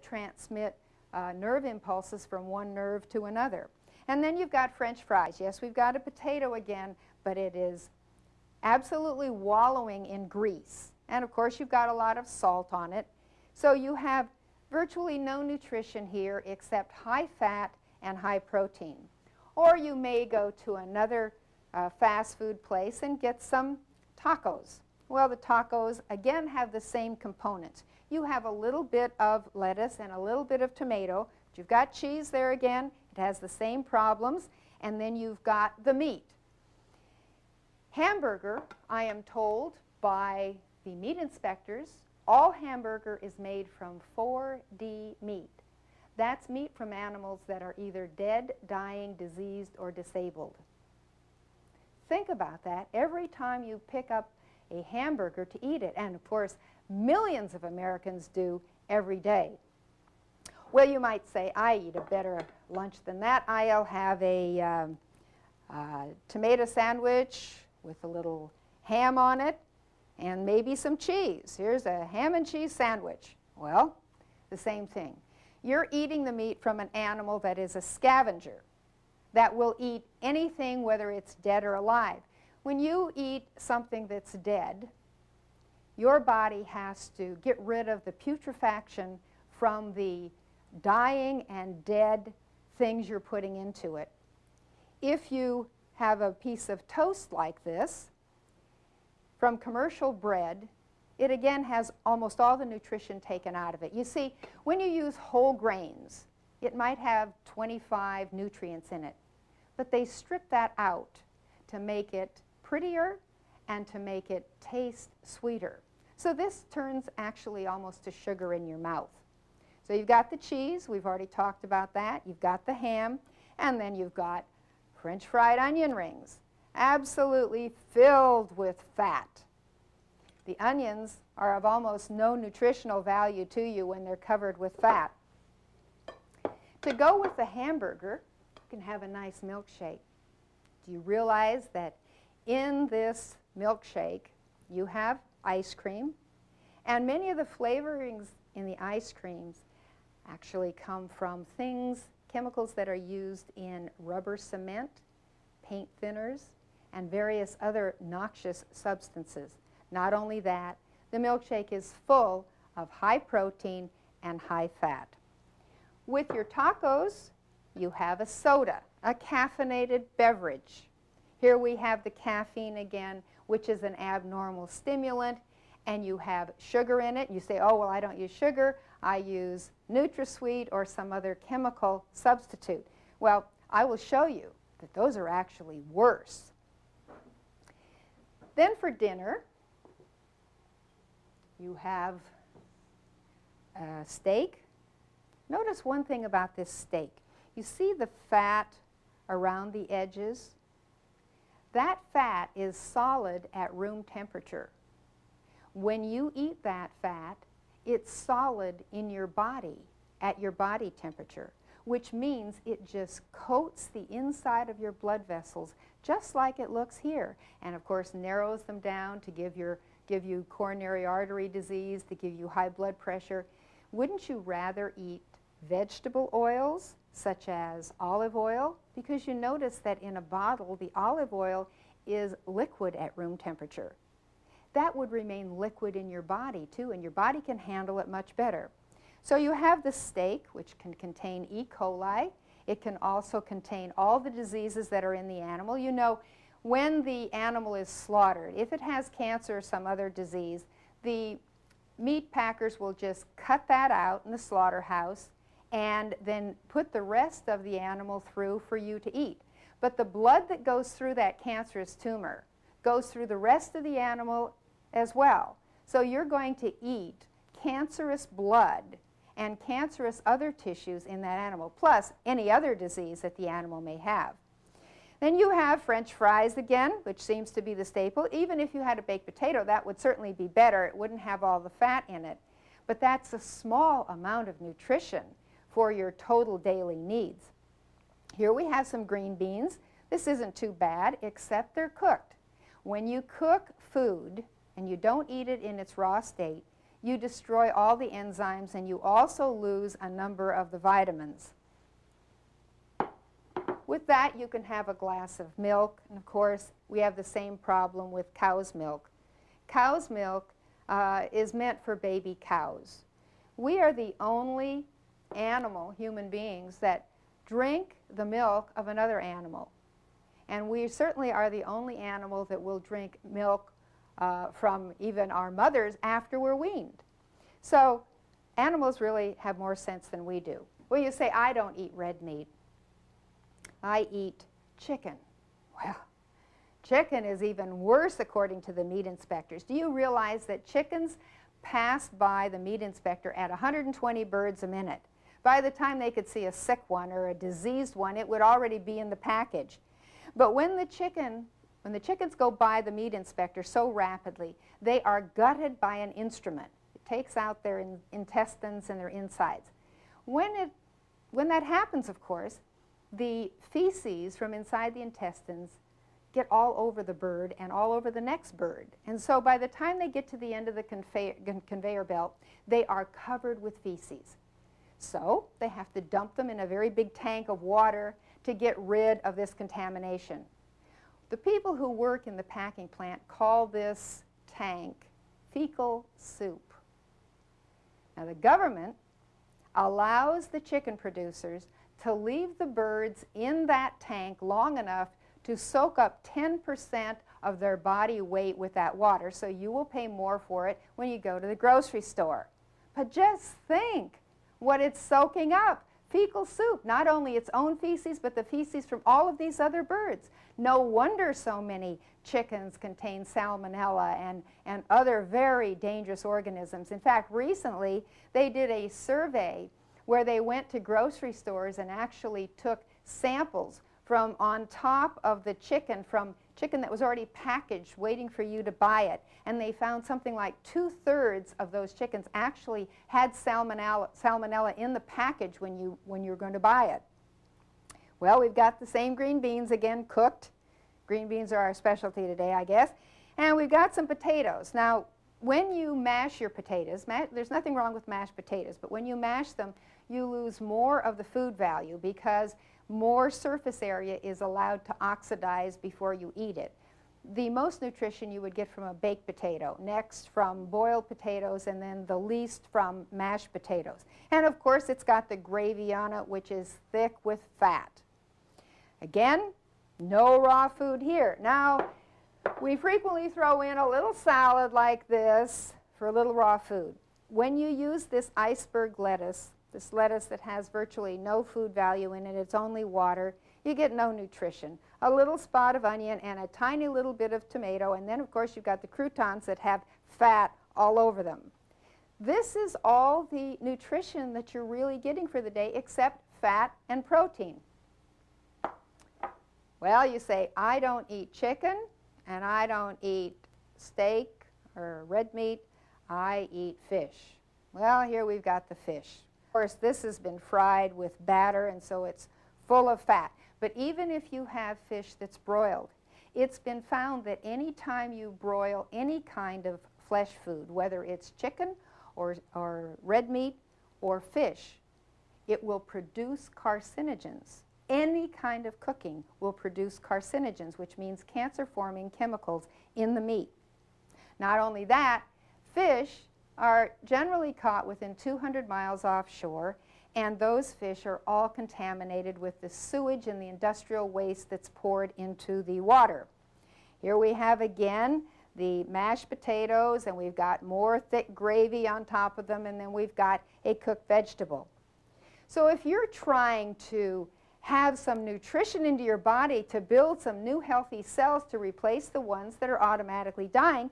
transmit nerve impulses from one nerve to another. And then you've got French fries. Yes, we've got a potato again, but it is absolutely wallowing in grease. And of course, you've got a lot of salt on it. So you have virtually no nutrition here except high fat and high protein. Or you may go to another fast food place and get some tacos. Well, the tacos, again, have the same components. You have a little bit of lettuce and a little bit of tomato. But you've got cheese there again. It has the same problems. And then you've got the meat. Hamburger, I am told by the meat inspectors, all hamburger is made from 4D meat. That's meat from animals that are either dead, dying, diseased, or disabled. Think about that every time you pick up a hamburger to eat it. And of course, millions of Americans do every day. Well, you might say, I eat a better lunch than that. I'll have a tomato sandwich with a little ham on it and maybe some cheese. Here's a ham and cheese sandwich. Well, the same thing. You're eating the meat from an animal that is a scavenger, that will eat anything, whether it's dead or alive. When you eat something that's dead, your body has to get rid of the putrefaction from the dying and dead things you're putting into it. If you have a piece of toast like this from commercial bread, it again has almost all the nutrition taken out of it. You see, when you use whole grains, it might have 25 nutrients in it, but they strip that out to make it prettier and to make it taste sweeter. So this turns actually almost to sugar in your mouth. So you've got the cheese, we've already talked about that, you've got the ham, and then you've got French fried onion rings, absolutely filled with fat. The onions are of almost no nutritional value to you when they're covered with fat. To go with the hamburger, you can have a nice milkshake. Do you realize that in this milkshake you have ice cream? And many of the flavorings in the ice creams actually come from things, chemicals that are used in rubber cement, paint thinners, and various other noxious substances. Not only that, the milkshake is full of high protein and high fat. With your tacos, you have a soda, a caffeinated beverage. Here we have the caffeine again, which is an abnormal stimulant, and you have sugar in it. You say, oh, well, I don't use sugar. I use NutraSweet or some other chemical substitute. Well, I will show you that those are actually worse. Then for dinner, you have a steak. Notice one thing about this steak. You see the fat around the edges? That fat is solid at room temperature. When you eat that fat, it's solid in your body at your body temperature, which means it just coats the inside of your blood vessels just like it looks here, and of course narrows them down to give you coronary artery disease, to give you high blood pressure. Wouldn't you rather eat vegetable oils such as olive oil? Because you notice that in a bottle the olive oil is liquid at room temperature. That would remain liquid in your body too, and your body can handle it much better. So you have the steak, which can contain E. coli. It can also contain all the diseases that are in the animal. You know, when the animal is slaughtered, if it has cancer or some other disease, the meat packers will just cut that out in the slaughterhouse and then put the rest of the animal through for you to eat. But the blood that goes through that cancerous tumor goes through the rest of the animal as well. So you're going to eat cancerous blood and cancerous other tissues in that animal, plus any other disease that the animal may have. Then you have French fries again, which seems to be the staple. Even if you had a baked potato, that would certainly be better. It wouldn't have all the fat in it. But that's a small amount of nutrition for your total daily needs. Here we have some green beans. This isn't too bad, except they're cooked. When you cook food and you don't eat it in its raw state, you destroy all the enzymes, and you also lose a number of the vitamins. With that, you can have a glass of milk, and of course, we have the same problem with cow's milk. Cow's milk is meant for baby cows. We are the only animal, human beings, that drink the milk of another animal. And we certainly are the only animal that will drink milk from even our mothers after we're weaned. So animals really have more sense than we do. Well, you say, I don't eat red meat. I eat chicken. Well, chicken is even worse according to the meat inspectors. Do you realize that chickens pass by the meat inspector at 120 birds a minute? By the time they could see a sick one or a diseased one, it would already be in the package. But when the chickens go by the meat inspector so rapidly, they are gutted by an instrument. It takes out their intestines and their insides. When that happens, of course, the feces from inside the intestines get all over the bird and all over the next bird. And so by the time they get to the end of the conveyor belt, they are covered with feces. So they have to dump them in a very big tank of water to get rid of this contamination. The people who work in the packing plant call this tank fecal soup. Now the government allows the chicken producers to leave the birds in that tank long enough to soak up 10% of their body weight with that water, so you will pay more for it when you go to the grocery store. But just think what it's soaking up. Fecal soup, not only its own feces, but the feces from all of these other birds. No wonder so many chickens contain salmonella and other very dangerous organisms. In fact, recently they did a survey where they went to grocery stores and actually took samples from on top of the chicken, from chicken that was already packaged waiting for you to buy it. And they found something like 2/3 of those chickens actually had salmonella in the package when you were going to buy it. Well, we've got the same green beans again, cooked. Green beans are our specialty today, I guess. And we've got some potatoes. Now, when you mash your potatoes, there's nothing wrong with mashed potatoes, but when you mash them, you lose more of the food value because more surface area is allowed to oxidize before you eat it. The most nutrition you would get from a baked potato, next from boiled potatoes, and then the least from mashed potatoes. And of course it's got the gravy on it, which is thick with fat. Again, no raw food here. Now, we frequently throw in a little salad like this for a little raw food. When you use this iceberg lettuce, this lettuce that has virtually no food value in it, it's only water, you get no nutrition. A little spot of onion and a tiny little bit of tomato, and then of course you've got the croutons that have fat all over them. This is all the nutrition that you're really getting for the day except fat and protein. Well, you say, I don't eat chicken and I don't eat steak or red meat, I eat fish. Well, here we've got the fish. Of course, this has been fried with batter, and so it's full of fat. But even if you have fish that's broiled, it's been found that any time you broil any kind of flesh food, whether it's chicken or red meat or fish, it will produce carcinogens. Any kind of cooking will produce carcinogens, which means cancer-forming chemicals in the meat. Not only that, fish are generally caught within 200 miles offshore, and those fish are all contaminated with the sewage and the industrial waste that's poured into the water. Here we have again the mashed potatoes, and we've got more thick gravy on top of them, and then we've got a cooked vegetable. So if you're trying to have some nutrition into your body to build some new healthy cells to replace the ones that are automatically dying,